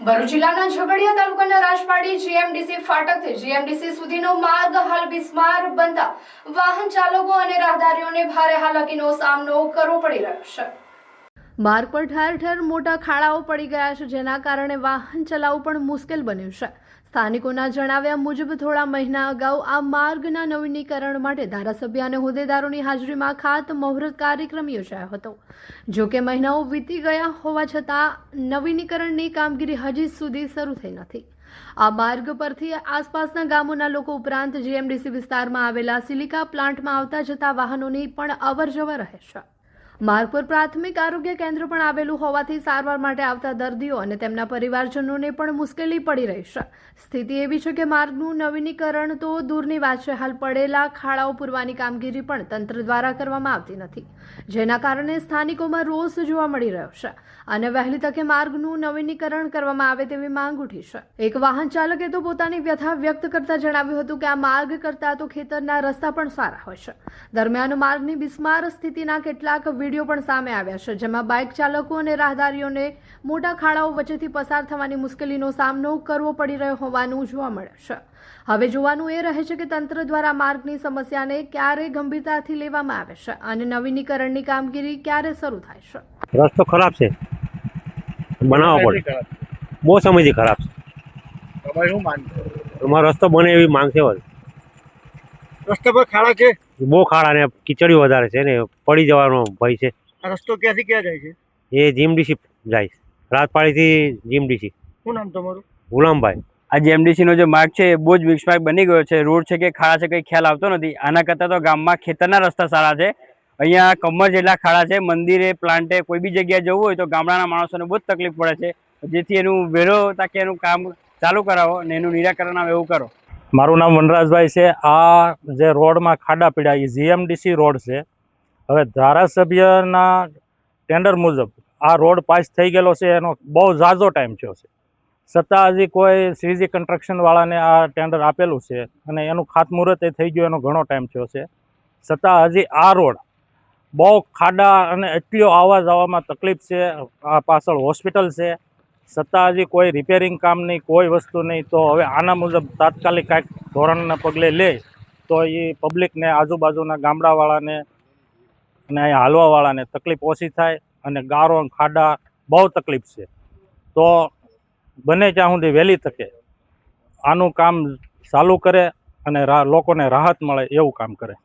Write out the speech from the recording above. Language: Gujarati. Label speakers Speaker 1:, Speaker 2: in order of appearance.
Speaker 1: ભરૂચ જિલ્લાના ઝઘડિયા તાલુકાના રાજપાડી જીએમડીસી ફાટકથી જીએમડીસી સુધીનો માર્ગ હાલ બિસ્માર બનતા વાહન ચાલકો અને રાહદારીઓને ભારે હાલાકીનો સામનો કરવો પડી રહ્યો છે। માર્ગ પર ઠેર ઠેર મોટા ખાડાઓ પડી ગયા છે, જેના કારણે વાહન ચલાવવું પણ મુશ્કેલ બન્યું છે। સ્થાનિકોના જણાવ્યા મુજબ થોડા મહિના અગાઉ આ માર્ગના નવીનીકરણ માટે ધારાસભ્ય અને હોદ્દેદારોની હાજરીમાં ખાતમુહૂર્ત કાર્યક્રમ યોજાયો હતો। જો કે મહિનાઓ વીતી ગયા હોવા છતાં નવીનીકરણની કામગીરી હજી સુધી શરૂ થઈ નથી। આ માર્ગ પરથી આસપાસના ગામોના લોકો ઉપરાંત જીએમડીસી વિસ્તારમાં આવેલા સિલિકા પ્લાન્ટમાં આવતા જતા વાહનોની પણ અવરજવર રહે છે। માર્ગ પર પ્રાથમિક આરોગ્ય કેન્દ્ર પણ આવેલું હોવાથી સારવાર માટે આવતા દર્દીઓ અને તેમના પરિવારજનોને પણ મુશ્કેલી પડી રહી છે। સ્થિતિ એવી છે કે માર્ગનું નવીનીકરણ તો દૂરની વાત છે, હાલ પડેલા ખાડાઓ પૂરવાની કામગીરી પણ તંત્ર દ્વારા કરવામાં આવતી નથી, જેના કારણે સ્થાનિકોમાં રોષ જોવા મળી રહ્યો છે અને વહેલી તકે માર્ગનું નવીનીકરણ કરવામાં આવે તેવી માંગ ઉઠી છે। એક વાહન ચાલકે તો પોતાની વ્યથા વ્યક્ત કરતા જણાવ્યું હતું કે આ માર્ગ કરતાં તો ખેતરના રસ્તા પણ સારા હોય છે। દરમિયાન માર્ગની બિસ્માર સ્થિતિના કેટલાક વિડીયો પણ સામે આવ્યા છે, જેમાં બાઇક ચાલકો અને રાહદારીઓને મોટા ખાડાઓ વચ્ચેથી પસાર થવાની મુશ્કેલીનો સામનો કરવો પડી રહ્યો હોવાનું જોવા મળે છે। હવે જોવાનું એ રહે છે કે તંત્ર દ્વારા માર્ગની સમસ્યાને ક્યારે ગંભીરતાથી લેવામાં આવે છે અને નવીનીકરણની કામગીરી ક્યારે શરૂ થાય છે।
Speaker 2: રસ્તો ખરાબ છે, બનાવવો પડે, બહુ સમયથી ખરાબ છે।
Speaker 3: તમારે શું માંગ છે?
Speaker 2: અમારો રસ્તો બને એવી માંગ છે।
Speaker 3: રસ્તા પર ખાડા છે,
Speaker 2: બહુ ખાડા ને કીચડી વધારે છે ને પડી જવાનો ભય છે।
Speaker 3: આ રસ્તો ક્યાંથી ક્યાં જાય છે?
Speaker 2: એ જીએમડીસી જાય, રાજપાડીથી જીએમડીસી।
Speaker 3: શું નામ તમારું?
Speaker 2: ગુલામભાઈ।
Speaker 4: આ જીએમડીસી નો જે માર્ગ છે એ બહુ જ મિક્સ માર્ગ બની ગયો છે। રોડ છે કે ખાડા છે કંઈ ખ્યાલ આવતો નથી। આના કરતાં તો ગામમાં ખેતરના રસ્તા સારા છે। અહીંયા કમર જેટલા ખાડા છે। મંદિરે, પ્લાન્ટે, કોઈ બી જગ્યાએ જવું હોય તો ગામડાના માણસોને બહુ જ તકલીફ પડે છે। જેથી એનું વહેલો તકે એનું કામ ચાલુ કરાવો અને એનું નિરાકરણ આવે એવું કરો।
Speaker 5: મારું નામ વનરાજભાઈ છે। આ જે રોડમાં ખાડા પડ્યા એ જીએમડીસી રોડ છે। હવે ધારાસભ્યના ટેન્ડર મુજબ આ રોડ પાસ થઈ ગયેલો છે, એનો બહુ ઝાઝો ટાઈમ થયો છે, છતાં હજી કોઈ શ્રીજી કન્સ્ટ્રક્શનવાળાને આ ટેન્ડર આપેલું છે અને એનું ખાતમુહૂર્ત એ થઈ ગયું, એનો ઘણો ટાઈમ થયો છે, છતાં હજી આ રોડ બહુ ખાડા અને એટલો આવવા જવામાં તકલીફ છે। આ પાછળ હોસ્પિટલ છે, છતાં હજી કોઈ રિપેરિંગ કામની કોઈ વસ્તુ નહીં। તો હવે આના મુજબ તાત્કાલિક કાંઈક ધોરણના પગલે લે તો એ પબ્લિકને, આજુબાજુના ગામડાવાળાને અને અહીંયા હાલવાવાળાને તકલીફ ઓછી થાય અને ગારો ખાડા બહુ તકલીફ છે। તો બને ત્યાં સુધી વહેલી તકે આનું કામ ચાલુ કરે અને લોકોને રાહત મળે એવું કામ કરે।